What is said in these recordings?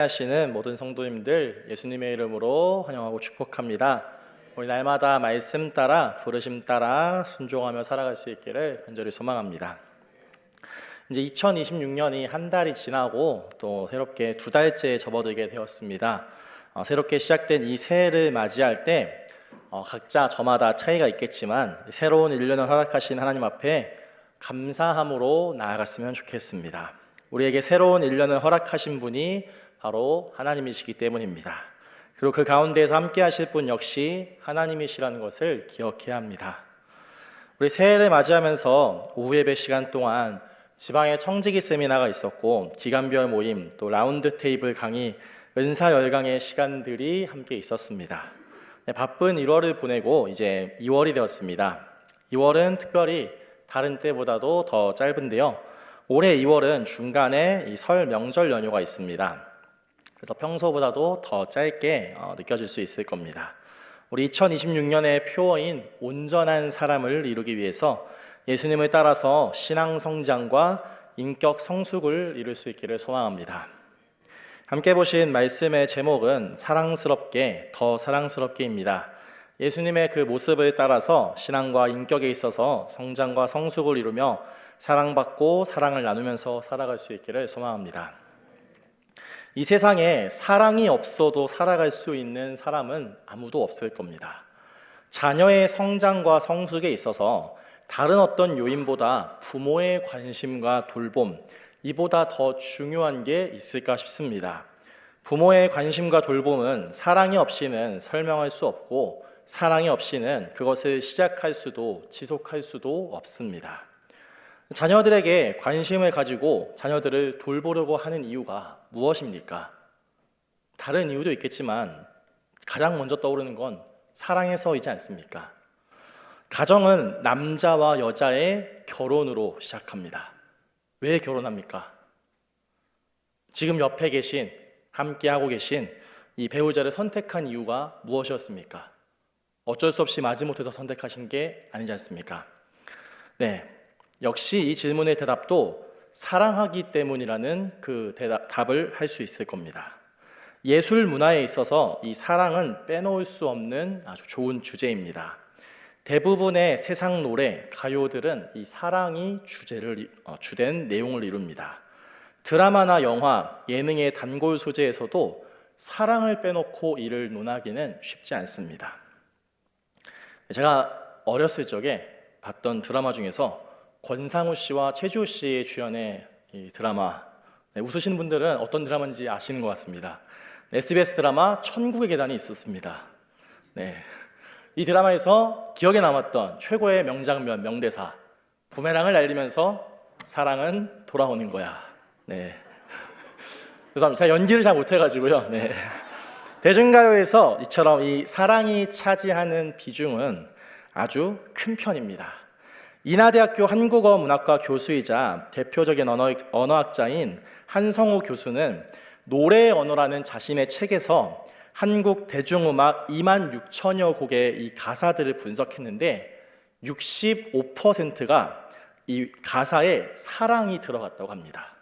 하시는 모든 성도님들 예수님의 이름으로 환영하고 축복합니다. 우리 날마다 말씀 따라 부르심 따라 순종하며 살아갈 수 있기를 간절히 소망합니다. 이제 2026년이 한 달이 지나고 또 새롭게 두 달째에 접어들게 되었습니다. 새롭게 시작된 이 새해를 맞이할 때 각자 저마다 차이가 있겠지만 새로운 1년을 허락하신 하나님 앞에 감사함으로 나아갔으면 좋겠습니다. 우리에게 새로운 1년을 허락하신 분이 바로 하나님이시기 때문입니다. 그리고 그 가운데에서 함께 하실 분 역시 하나님이시라는 것을 기억해야 합니다. 우리 새해를 맞이하면서 오후 예배 시간 동안 지방에 청지기 세미나가 있었고 기간별 모임, 또 라운드 테이블 강의, 은사 열강의 시간들이 함께 있었습니다. 바쁜 1월을 보내고 이제 2월이 되었습니다. 2월은 특별히 다른 때보다도 더 짧은데요. 올해 2월은 중간에 이 설 명절 연휴가 있습니다. 그래서 평소보다도 더 짧게 느껴질 수 있을 겁니다. 우리 2026년의 표어인 온전한 사람을 이루기 위해서 예수님을 따라서 신앙 성장과 인격 성숙을 이룰 수 있기를 소망합니다. 함께 보신 말씀의 제목은 사랑스럽게 더 사랑스럽게입니다. 예수님의 그 모습을 따라서 신앙과 인격에 있어서 성장과 성숙을 이루며 사랑받고 사랑을 나누면서 살아갈 수 있기를 소망합니다. 이 세상에 사랑이 없어도 살아갈 수 있는 사람은 아무도 없을 겁니다. 자녀의 성장과 성숙에 있어서 다른 어떤 요인보다 부모의 관심과 돌봄, 이보다 더 중요한 게 있을까 싶습니다. 부모의 관심과 돌봄은 사랑이 없이는 설명할 수 없고 사랑이 없이는 그것을 시작할 수도 지속할 수도 없습니다. 자녀들에게 관심을 가지고 자녀들을 돌보려고 하는 이유가 무엇입니까? 다른 이유도 있겠지만 가장 먼저 떠오르는 건 사랑해서이지 않습니까? 가정은 남자와 여자의 결혼으로 시작합니다. 왜 결혼합니까? 지금 옆에 계신, 함께하고 계신 이 배우자를 선택한 이유가 무엇이었습니까? 어쩔 수 없이 마지못해서 선택하신 게 아니지 않습니까? 네. 역시 이 질문의 대답도 사랑하기 때문이라는 그 답을 할 수 있을 겁니다. 예술 문화에 있어서 이 사랑은 빼놓을 수 없는 아주 좋은 주제입니다. 대부분의 세상 노래, 가요들은 이 사랑이 주된 내용을 이룹니다. 드라마나 영화, 예능의 단골 소재에서도 사랑을 빼놓고 이를 논하기는 쉽지 않습니다. 제가 어렸을 적에 봤던 드라마 중에서 권상우 씨와 최지우 씨의 주연의 이 드라마, 웃으시는 분들은 어떤 드라마인지 아시는 것 같습니다. SBS 드라마 천국의 계단이 있었습니다. 이 드라마에서 기억에 남았던 최고의 명장면, 명대사, 부메랑을 날리면서 사랑은 돌아오는 거야. 죄송합니다. 제가 연기를 잘 못해가지고요. 대중가요에서 이처럼 이 사랑이 차지하는 비중은 아주 큰 편입니다. 인하대학교 한국어문학과 교수이자 대표적인 언어학자인 한성우 교수는 노래의 언어라는 자신의 책에서 한국 대중음악 26,000여 곡의 이 가사들을 분석했는데 65%가 이 가사에 사랑이 들어갔다고 합니다.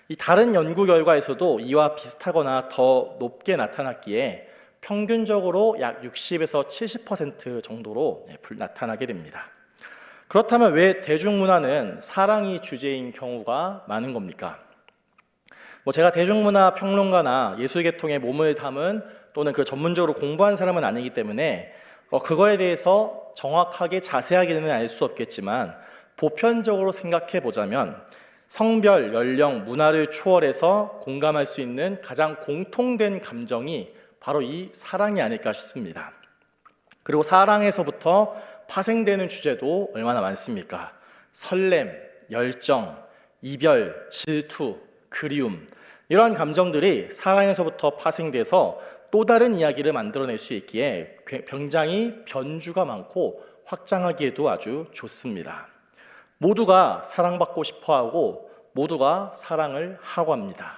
이 다른 연구 결과에서도 이와 비슷하거나 더 높게 나타났기에 평균적으로 약 60에서 70% 정도로 나타나게 됩니다. 그렇다면 왜 대중문화는 사랑이 주제인 경우가 많은 겁니까? 제가 대중문화 평론가나 예술계통에 몸을 담은 또는 그 전문적으로 공부한 사람은 아니기 때문에 그거에 대해서 정확하게 자세하게는 알 수 없겠지만 보편적으로 생각해 보자면 성별, 연령, 문화를 초월해서 공감할 수 있는 가장 공통된 감정이 바로 이 사랑이 아닐까 싶습니다. 그리고 사랑에서부터 파생되는 주제도 얼마나 많습니까? 설렘, 열정, 이별, 질투, 그리움, 이러한 감정들이 사랑에서부터 파생돼서 또 다른 이야기를 만들어낼 수 있기에 굉장히 변주가 많고 확장하기에도 아주 좋습니다. 모두가 사랑받고 싶어하고 모두가 사랑을 하고 합니다.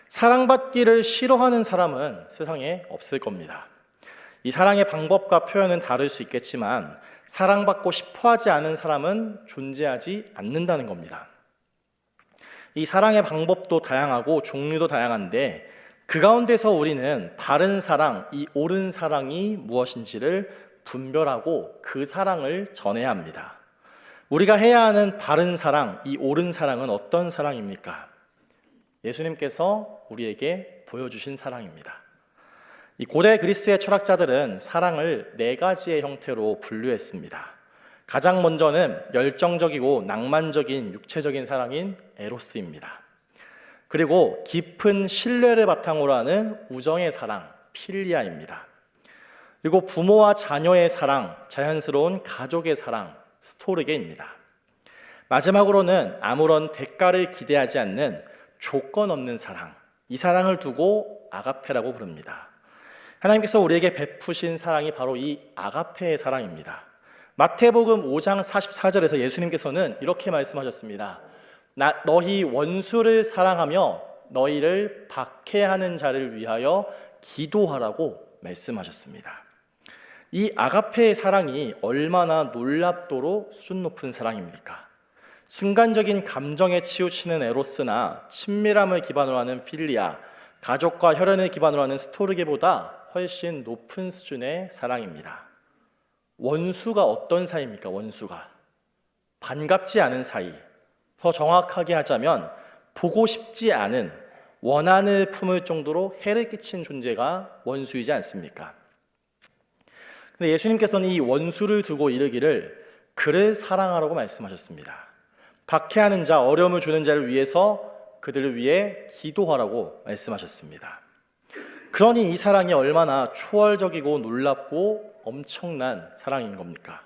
사랑받기를 싫어하는 사람은 세상에 없을 겁니다. 이 사랑의 방법과 표현은 다를 수 있겠지만 사랑받고 싶어하지 않은 사람은 존재하지 않는다는 겁니다. 이 사랑의 방법도 다양하고 종류도 다양한데 그 가운데서 우리는 바른 사랑, 이 옳은 사랑이 무엇인지를 분별하고 그 사랑을 전해야 합니다. 우리가 해야 하는 바른 사랑, 이 옳은 사랑은 어떤 사랑입니까? 예수님께서 우리에게 보여주신 사랑입니다. 이 고대 그리스의 철학자들은 사랑을 네 가지의 형태로 분류했습니다. 가장 먼저는 열정적이고 낭만적인 육체적인 사랑인 에로스입니다. 그리고 깊은 신뢰를 바탕으로 하는 우정의 사랑, 필리아입니다. 그리고 부모와 자녀의 사랑, 자연스러운 가족의 사랑, 스토르게입니다. 마지막으로는 아무런 대가를 기대하지 않는 조건 없는 사랑, 이 사랑을 두고 아가페라고 부릅니다. 하나님께서 우리에게 베푸신 사랑이 바로 이 아가페의 사랑입니다. 마태복음 5장 44절에서 예수님께서는 이렇게 말씀하셨습니다. 너희 원수를 사랑하며 너희를 박해하는 자를 위하여 기도하라고 말씀하셨습니다. 이 아가페의 사랑이 얼마나 놀랍도록 수준 높은 사랑입니까? 순간적인 감정에 치우치는 에로스나 친밀함을 기반으로 하는 필리아, 가족과 혈연을 기반으로 하는 스토르게보다 훨씬 높은 수준의 사랑입니다. 원수가 어떤 사이입니까? 원수가 반갑지 않은 사이, 더 정확하게 하자면 보고 싶지 않은, 원한을 품을 정도로 해를 끼친 존재가 원수이지 않습니까? 근데 예수님께서는 이 원수를 두고 이르기를 그를 사랑하라고 말씀하셨습니다. 박해하는 자, 어려움을 주는 자를 위해서 그들을 위해 기도하라고 말씀하셨습니다. 그러니 이 사랑이 얼마나 초월적이고 놀랍고 엄청난 사랑인 겁니까?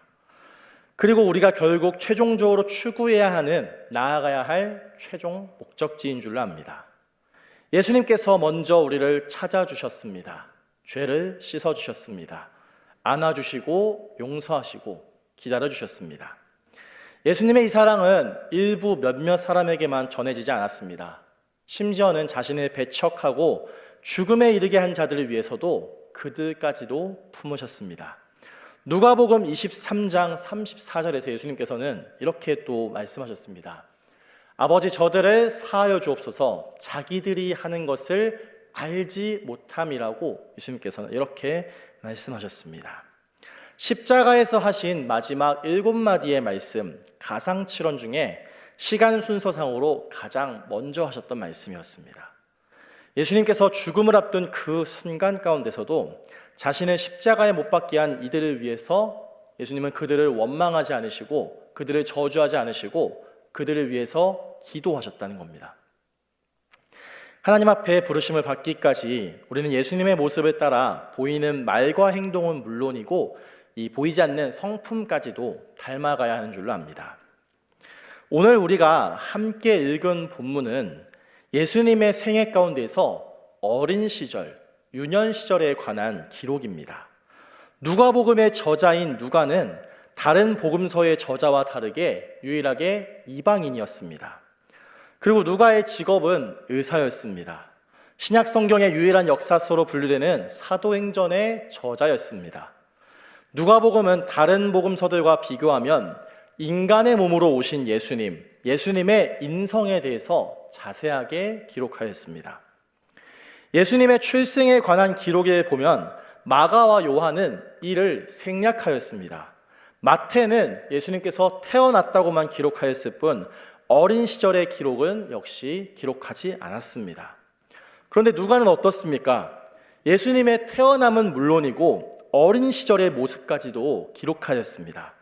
그리고 우리가 결국 최종적으로 추구해야 하는, 나아가야 할 최종 목적지인 줄로 압니다. 예수님께서 먼저 우리를 찾아주셨습니다. 죄를 씻어주셨습니다. 안아주시고 용서하시고 기다려주셨습니다. 예수님의 이 사랑은 일부 몇몇 사람에게만 전해지지 않았습니다. 심지어는 자신을 배척하고 죽음에 이르게 한 자들을 위해서도 그들까지도 품으셨습니다. 누가복음 23장 34절에서 예수님께서는 이렇게 또 말씀하셨습니다. 아버지, 저들을 사하여 주옵소서. 자기들이 하는 것을 알지 못함이라고 예수님께서는 이렇게 말씀하셨습니다. 십자가에서 하신 마지막 7마디의 말씀, 가상칠언 중에 시간 순서상으로 가장 먼저 하셨던 말씀이었습니다. 예수님께서 죽음을 앞둔 그 순간 가운데서도 자신을 십자가에 못 박게 한 이들을 위해서 예수님은 그들을 원망하지 않으시고 그들을 저주하지 않으시고 그들을 위해서 기도하셨다는 겁니다. 하나님 앞에 부르심을 받기까지 우리는 예수님의 모습을 따라 보이는 말과 행동은 물론이고 이 보이지 않는 성품까지도 닮아가야 하는 줄로 압니다. 오늘 우리가 함께 읽은 본문은 예수님의 생애 가운데서 어린 시절, 유년 시절에 관한 기록입니다. 누가복음의 저자인 누가는 다른 복음서의 저자와 다르게 유일하게 이방인이었습니다. 그리고 누가의 직업은 의사였습니다. 신약 성경의 유일한 역사서로 분류되는 사도행전의 저자였습니다. 누가복음은 다른 복음서들과 비교하면 인간의 몸으로 오신 예수님, 예수님의 인성에 대해서 자세하게 기록하였습니다. 예수님의 출생에 관한 기록에 보면 마가와 요한은 이를 생략하였습니다. 마태는 예수님께서 태어났다고만 기록하였을 뿐 어린 시절의 기록은 역시 기록하지 않았습니다. 그런데 누가는 어떻습니까? 예수님의 태어남은 물론이고 어린 시절의 모습까지도 기록하였습니다.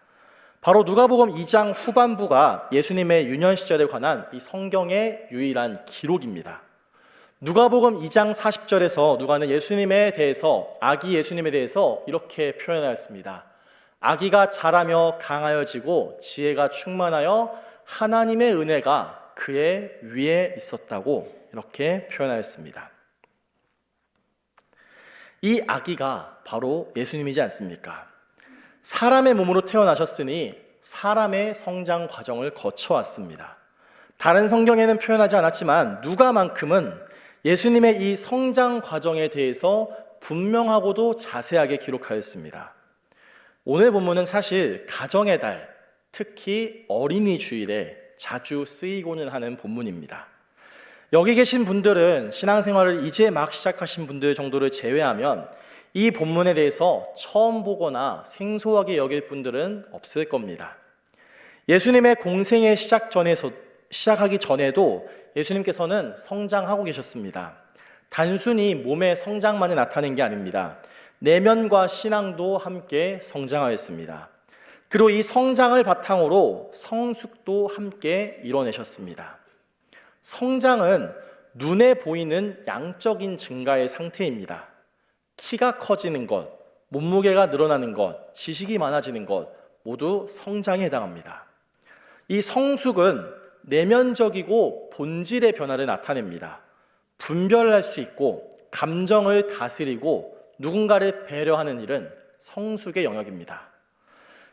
바로 누가복음 2장 후반부가 예수님의 유년 시절에 관한 이 성경의 유일한 기록입니다. 누가복음 2장 40절에서 누가는 예수님에 대해서, 아기 예수님에 대해서 이렇게 표현하였습니다. 아기가 자라며 강하여지고 지혜가 충만하여 하나님의 은혜가 그의 위에 있었다고 이렇게 표현하였습니다. 이 아기가 바로 예수님이지 않습니까? 사람의 몸으로 태어나셨으니 사람의 성장 과정을 거쳐왔습니다. 다른 성경에는 표현하지 않았지만 누가만큼은 예수님의 이 성장 과정에 대해서 분명하고도 자세하게 기록하였습니다. 오늘 본문은 사실 가정의 달, 특히 어린이 주일에 자주 쓰이고는 하는 본문입니다. 여기 계신 분들은 신앙생활을 이제 막 시작하신 분들 정도를 제외하면 이 본문에 대해서 처음 보거나 생소하게 여길 분들은 없을 겁니다. 예수님의 공생의 시작하기 전에도 예수님께서는 성장하고 계셨습니다. 단순히 몸의 성장만이 나타낸 게 아닙니다. 내면과 신앙도 함께 성장하였습니다. 그리고 이 성장을 바탕으로 성숙도 함께 이뤄내셨습니다. 성장은 눈에 보이는 양적인 증가의 상태입니다. 키가 커지는 것, 몸무게가 늘어나는 것, 지식이 많아지는 것 모두 성장에 해당합니다. 이 성숙은 내면적이고 본질의 변화를 나타냅니다. 분별할 수 있고 감정을 다스리고 누군가를 배려하는 일은 성숙의 영역입니다.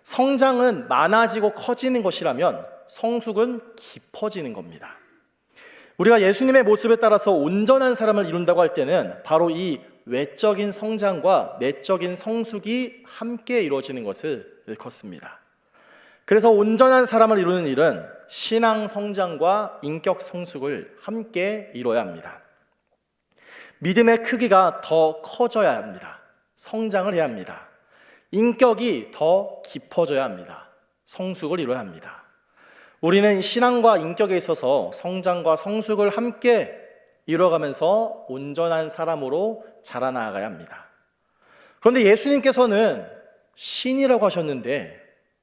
성장은 많아지고 커지는 것이라면 성숙은 깊어지는 겁니다. 우리가 예수님의 모습에 따라서 온전한 사람을 이룬다고 할 때는 바로 이 외적인 성장과 내적인 성숙이 함께 이루어지는 것을 일컫습니다. 그래서 온전한 사람을 이루는 일은 신앙 성장과 인격 성숙을 함께 이뤄야 합니다. 믿음의 크기가 더 커져야 합니다. 성장을 해야 합니다. 인격이 더 깊어져야 합니다. 성숙을 이뤄야 합니다. 우리는 신앙과 인격에 있어서 성장과 성숙을 함께 이뤄가면서 온전한 사람으로 자라나가야 합니다. 그런데 예수님께서는 신이라고 하셨는데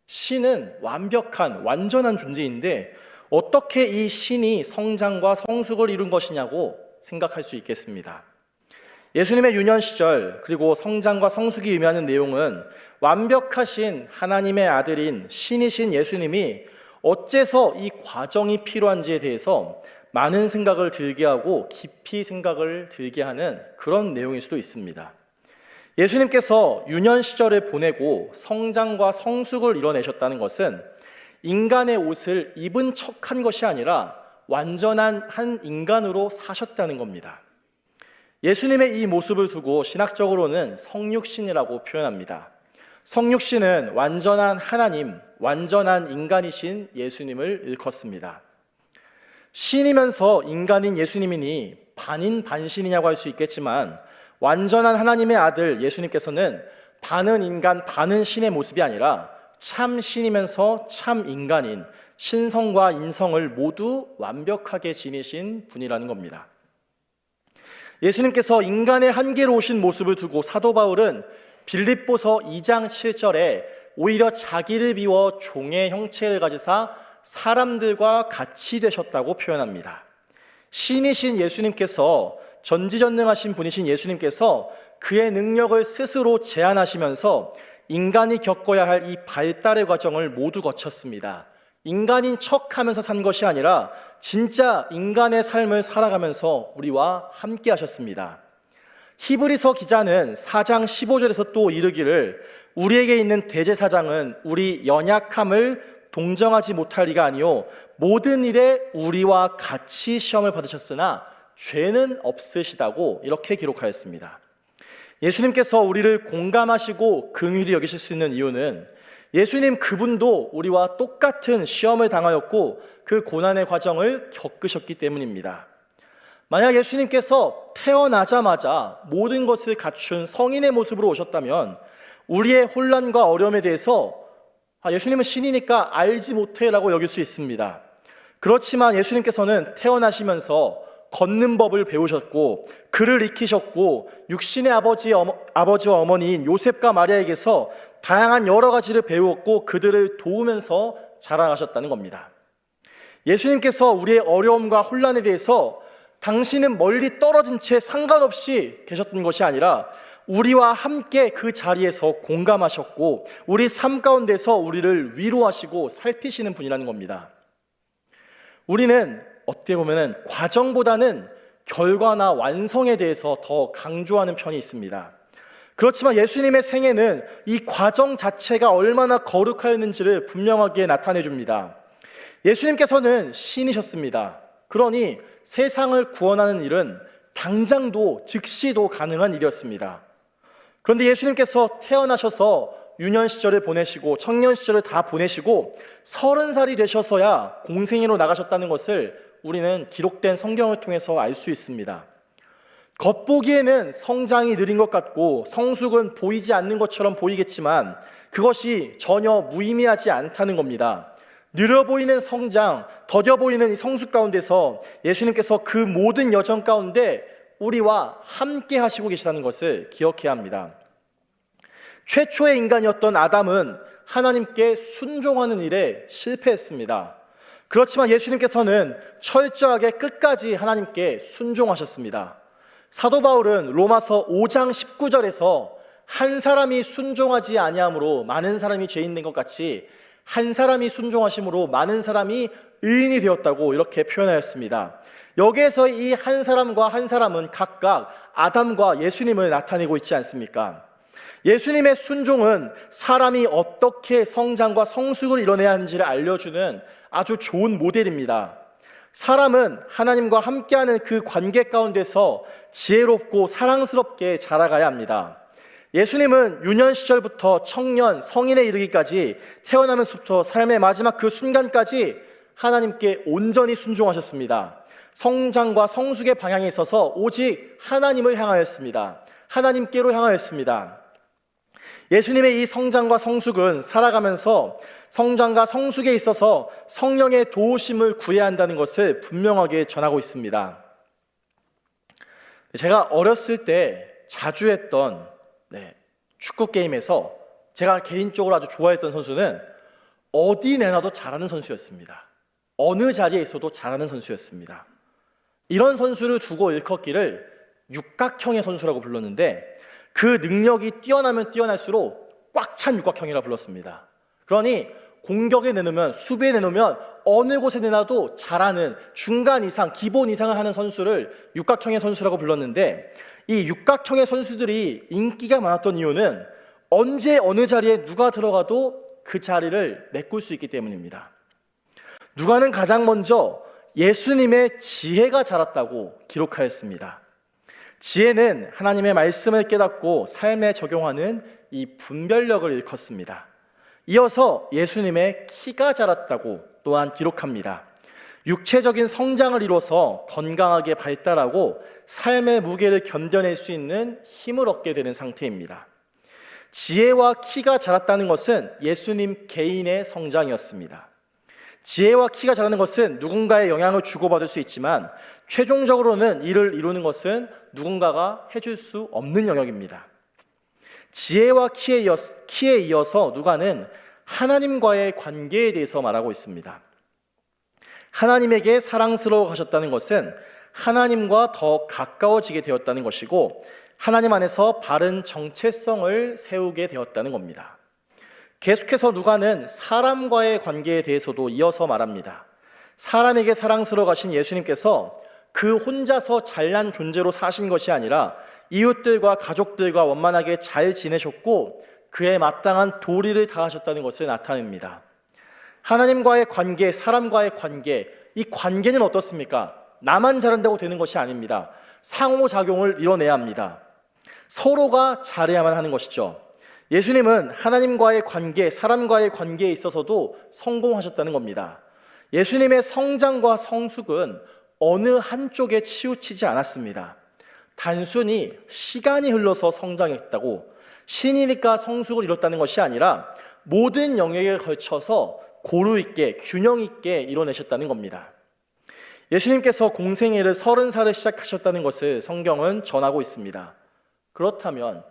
신은 완벽한 완전한 존재인데 어떻게 이 신이 성장과 성숙을 이룬 것이냐고 생각할 수 있겠습니다. 예수님의 유년 시절 그리고 성장과 성숙이 의미하는 내용은 완벽하신 하나님의 아들인 신이신 예수님이 어째서 이 과정이 필요한지에 대해서 많은 생각을 들게 하고 깊이 생각을 들게 하는 그런 내용일 수도 있습니다. 예수님께서 유년 시절을 보내고 성장과 성숙을 이뤄내셨다는 것은 인간의 옷을 입은 척한 것이 아니라 완전한 한 인간으로 사셨다는 겁니다. 예수님의 이 모습을 두고 신학적으로는 성육신이라고 표현합니다. 성육신은 완전한 하나님, 완전한 인간이신 예수님을 일컫습니다. 신이면서 인간인 예수님이니 반인 반신이냐고 할 수 있겠지만 완전한 하나님의 아들 예수님께서는 반은 인간 반은 신의 모습이 아니라 참 신이면서 참 인간인 신성과 인성을 모두 완벽하게 지니신 분이라는 겁니다. 예수님께서 인간의 한계로 오신 모습을 두고 사도 바울은 빌립보서 2장 7절에 오히려 자기를 비워 종의 형체를 가지사 사람들과 같이 되셨다고 표현합니다. 신이신 예수님께서 전지전능하신 분이신 예수님께서 그의 능력을 스스로 제한하시면서 인간이 겪어야 할 이 발달의 과정을 모두 거쳤습니다. 인간인 척하면서 산 것이 아니라 진짜 인간의 삶을 살아가면서 우리와 함께 하셨습니다. 히브리서 기자는 4장 15절에서 또 이르기를 우리에게 있는 대제사장은 우리 연약함을 동정하지 못할 리가 아니요 모든 일에 우리와 같이 시험을 받으셨으나 죄는 없으시다고 이렇게 기록하였습니다. 예수님께서 우리를 공감하시고 긍휼히 여기실 수 있는 이유는 예수님 그분도 우리와 똑같은 시험을 당하였고 그 고난의 과정을 겪으셨기 때문입니다. 만약 예수님께서 태어나자마자 모든 것을 갖춘 성인의 모습으로 오셨다면 우리의 혼란과 어려움에 대해서 예수님은 신이니까 알지 못해라고 여길 수 있습니다. 그렇지만 예수님께서는 태어나시면서 걷는 법을 배우셨고 글을 익히셨고 육신의 아버지와 어머니인 요셉과 마리아에게서 다양한 여러 가지를 배웠고 그들을 도우면서 자라가셨다는 겁니다. 예수님께서 우리의 어려움과 혼란에 대해서 당신은 멀리 떨어진 채 상관없이 계셨던 것이 아니라 우리와 함께 그 자리에서 공감하셨고 우리 삶 가운데서 우리를 위로하시고 살피시는 분이라는 겁니다. 우리는 어떻게 보면 과정보다는 결과나 완성에 대해서 더 강조하는 편이 있습니다. 그렇지만 예수님의 생애는 이 과정 자체가 얼마나 거룩하였는지를 분명하게 나타내 줍니다. 예수님께서는 신이셨습니다. 그러니 세상을 구원하는 일은 당장도 즉시도 가능한 일이었습니다. 그런데 예수님께서 태어나셔서 유년 시절을 보내시고 청년 시절을 다 보내시고 30살이 되셔서야 공생애로 나가셨다는 것을 우리는 기록된 성경을 통해서 알 수 있습니다. 겉보기에는 성장이 느린 것 같고 성숙은 보이지 않는 것처럼 보이겠지만 그것이 전혀 무의미하지 않다는 겁니다. 느려 보이는 성장, 더뎌 보이는 이 성숙 가운데서 예수님께서 그 모든 여정 가운데 우리와 함께 하시고 계시다는 것을 기억해야 합니다. 최초의 인간이었던 아담은 하나님께 순종하는 일에 실패했습니다. 그렇지만 예수님께서는 철저하게 끝까지 하나님께 순종하셨습니다. 사도 바울은 로마서 5장 19절에서 한 사람이 순종하지 아니함으로 많은 사람이 죄인 된 것 같이 한 사람이 순종하심으로 많은 사람이 의인이 되었다고 이렇게 표현하였습니다. 여기에서 이 한 사람과 한 사람은 각각 아담과 예수님을 나타내고 있지 않습니까? 예수님의 순종은 사람이 어떻게 성장과 성숙을 이뤄내야 하는지를 알려주는 아주 좋은 모델입니다. 사람은 하나님과 함께하는 그 관계 가운데서 지혜롭고 사랑스럽게 자라가야 합니다. 예수님은 유년 시절부터 청년, 성인에 이르기까지 태어나면서부터 삶의 마지막 그 순간까지 하나님께 온전히 순종하셨습니다. 성장과 성숙의 방향에 있어서 오직 하나님을 향하였습니다. 하나님께로 향하였습니다. 예수님의 이 성장과 성숙은 살아가면서 성장과 성숙에 있어서 성령의 도우심을 구해야 한다는 것을 분명하게 전하고 있습니다. 제가 어렸을 때 자주 했던 축구 게임에서 제가 개인적으로 아주 좋아했던 선수는 어디 내놔도 잘하는 선수였습니다. 어느 자리에 있어도 잘하는 선수였습니다. 이런 선수를 두고 일컫기를 육각형의 선수라고 불렀는데 그 능력이 뛰어나면 뛰어날수록 꽉 찬 육각형이라 불렀습니다. 그러니 공격에 내놓으면, 수비에 내놓으면 어느 곳에 내놔도 잘하는 중간 이상, 기본 이상을 하는 선수를 육각형의 선수라고 불렀는데 이 육각형의 선수들이 인기가 많았던 이유는 언제 어느 자리에 누가 들어가도 그 자리를 메꿀 수 있기 때문입니다. 누가는 가장 먼저 예수님의 지혜가 자랐다고 기록하였습니다. 지혜는 하나님의 말씀을 깨닫고 삶에 적용하는 이 분별력을 일컫습니다. 이어서 예수님의 키가 자랐다고 또한 기록합니다. 육체적인 성장을 이뤄서 건강하게 발달하고 삶의 무게를 견뎌낼 수 있는 힘을 얻게 되는 상태입니다. 지혜와 키가 자랐다는 것은 예수님 개인의 성장이었습니다. 지혜와 키가 자라는 것은 누군가의 영향을 주고받을 수 있지만 최종적으로는 이를 이루는 것은 누군가가 해줄 수 없는 영역입니다. 지혜와 키에 이어서 누가는 하나님과의 관계에 대해서 말하고 있습니다. 하나님에게 사랑스러워 하셨다는 것은 하나님과 더 가까워지게 되었다는 것이고 하나님 안에서 바른 정체성을 세우게 되었다는 겁니다. 계속해서 누가는 사람과의 관계에 대해서도 이어서 말합니다. 사람에게 사랑스러워 하신 예수님께서 그 혼자서 잘난 존재로 사신 것이 아니라 이웃들과 가족들과 원만하게 잘 지내셨고 그에 마땅한 도리를 다하셨다는 것을 나타냅니다. 하나님과의 관계, 사람과의 관계, 이 관계는 어떻습니까? 나만 잘한다고 되는 것이 아닙니다. 상호작용을 이뤄내야 합니다. 서로가 잘해야만 하는 것이죠. 예수님은 하나님과의 관계, 사람과의 관계에 있어서도 성공하셨다는 겁니다. 예수님의 성장과 성숙은 어느 한쪽에 치우치지 않았습니다. 단순히 시간이 흘러서 성장했다고, 신이니까 성숙을 이뤘다는 것이 아니라 모든 영역에 걸쳐서 고루 있게, 균형 있게 이뤄내셨다는 겁니다. 예수님께서 공생애를 30살에 시작하셨다는 것을 성경은 전하고 있습니다. 그렇다면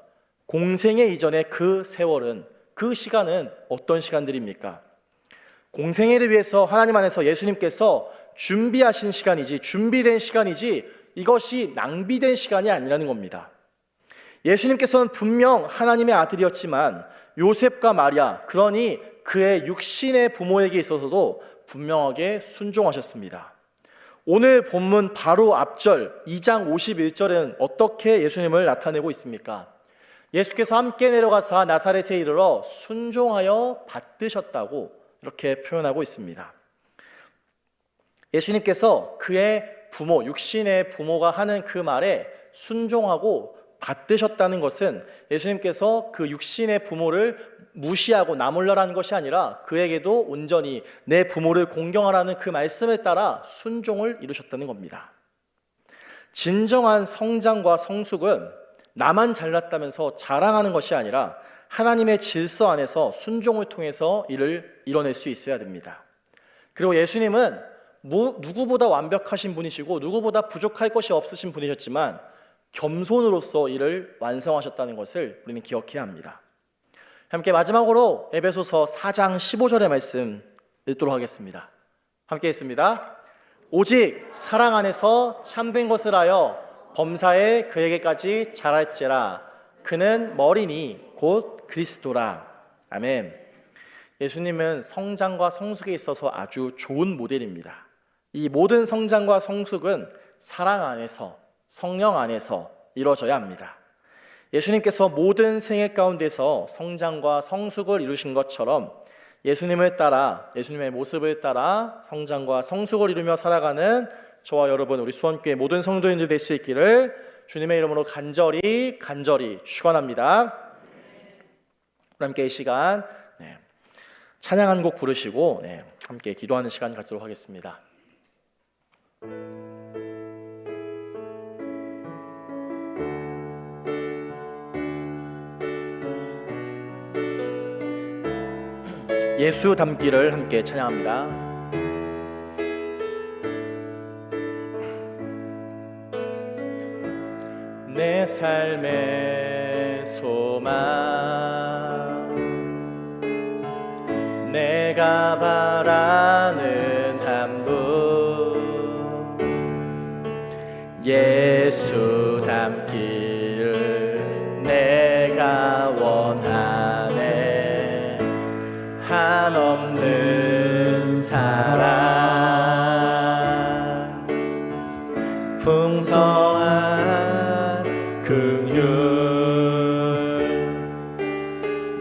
공생애 이전의 그 세월은, 그 시간은 어떤 시간들입니까? 공생애를 위해서 하나님 안에서 예수님께서 준비하신 시간이지, 준비된 시간이지 이것이 낭비된 시간이 아니라는 겁니다. 예수님께서는 분명 하나님의 아들이었지만 요셉과 마리아, 그러니 그의 육신의 부모에게 있어서도 분명하게 순종하셨습니다. 오늘 본문 바로 앞절 2장 51절은 어떻게 예수님을 나타내고 있습니까? 예수께서 함께 내려가사 나사렛에 이르러 순종하여 받드셨다고 이렇게 표현하고 있습니다. 예수님께서 그의 부모, 육신의 부모가 하는 그 말에 순종하고 받드셨다는 것은 예수님께서 그 육신의 부모를 무시하고 나몰라라는 것이 아니라 그에게도 온전히 내 부모를 공경하라는 그 말씀에 따라 순종을 이루셨다는 겁니다. 진정한 성장과 성숙은 나만 잘났다면서 자랑하는 것이 아니라 하나님의 질서 안에서 순종을 통해서 이를 이뤄낼 수 있어야 됩니다. 그리고 예수님은 누구보다 완벽하신 분이시고 누구보다 부족할 것이 없으신 분이셨지만 겸손으로서 이를 완성하셨다는 것을 우리는 기억해야 합니다. 함께 마지막으로 에베소서 4장 15절의 말씀 읽도록 하겠습니다. 함께 읽습니다. 오직 사랑 안에서 참된 것을 하여 범사에 그에게까지 자랄지라. 그는 머리니 곧 그리스도라. 아멘. 예수님은 성장과 성숙에 있어서 아주 좋은 모델입니다. 이 모든 성장과 성숙은 사랑 안에서, 성령 안에서 이루어져야 합니다. 예수님께서 모든 생애 가운데서 성장과 성숙을 이루신 것처럼 예수님을 따라, 예수님의 모습을 따라 성장과 성숙을 이루며 살아가는 저와 여러분, 우리 수원교회 모든 성도인들 될 수 있기를 주님의 이름으로 간절히 축원합니다. 함께 이 시간 찬양 한 곡 부르시고 함께 기도하는 시간 갖도록 하겠습니다. 예수 닮기를 함께 찬양합니다. 내 삶의 소망, 내가 바라는 한 분, 예수 닮기를 내가 원하네. 한없는 사랑, 풍성한 긍휼,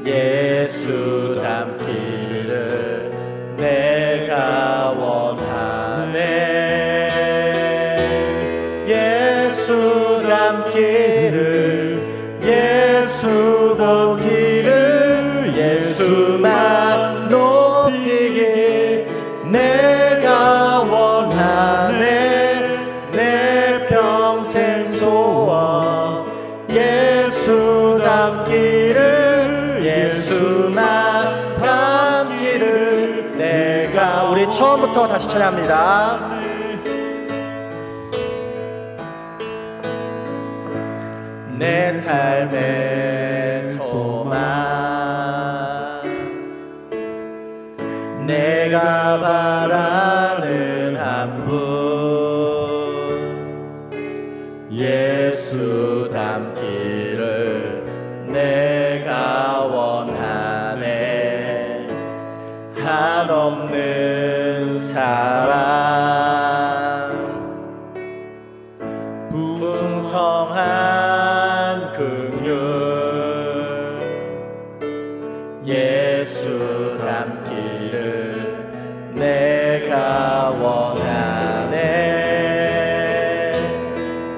예수 닮기를 내가 원하네. 예수 닮기를, 예수 보기를, 예수만 높이길 내가 원하네. 내 평생 소원, 예수 닮기를, 예수만 닮기를 내가. 우리 처음부터 다시 찬양합니다. 내 삶의 소망, 내가 바라는 한 분, 예수 닮기를 내가 원하네. 한없는 사랑, 풍성한 긍휼, 예수 닮기를 내가 원하네.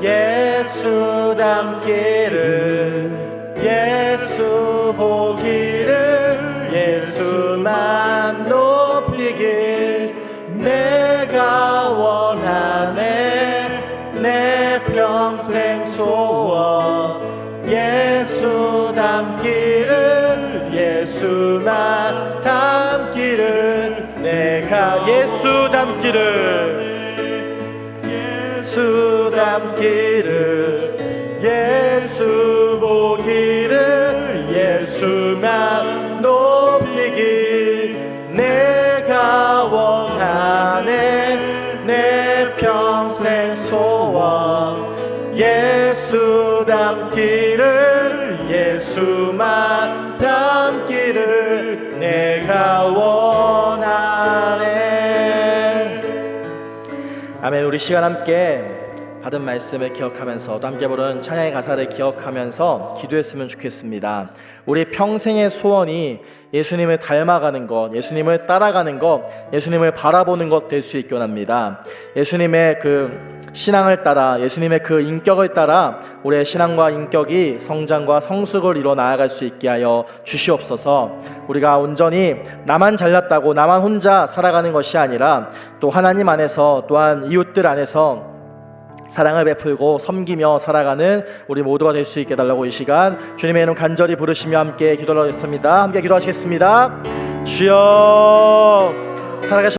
예수 닮기를, 예수 보기를, 예수만 높이길 내가 원하네. 내 평생 소원, 예수 닮기를, 예수만 닮기를 내가. 예수 닮기를, 예수 닮기를, 예수 보기를, 예수만 높이길 내가 원하네. 내 평생 소원, 예수 닮기를, 예수만 닮기를 내가 원하네. 아멘. 우리 시간 함께 받은 말씀을 기억하면서 또 함께 부른 찬양의 가사를 기억하면서 기도했으면 좋겠습니다. 우리 평생의 소원이 예수님을 닮아가는 것, 예수님을 따라가는 것, 예수님을 바라보는 것 될 수 있기 원합니다. 예수님의 그 신앙을 따라, 예수님의 그 인격을 따라 우리의 신앙과 인격이 성장과 성숙을 이뤄 나아갈 수 있게 하여 주시옵소서. 우리가 온전히 나만 잘났다고 나만 혼자 살아가는 것이 아니라 또 하나님 안에서 또한 이웃들 안에서 사랑을 베풀고 섬기며 살아가는 우리 모두가 될 수 있게 해달라고 이 시간 주님의 이름 간절히 부르시며 함께 기도하겠습니다. 함께 기도하시겠습니다. 주여 살아계신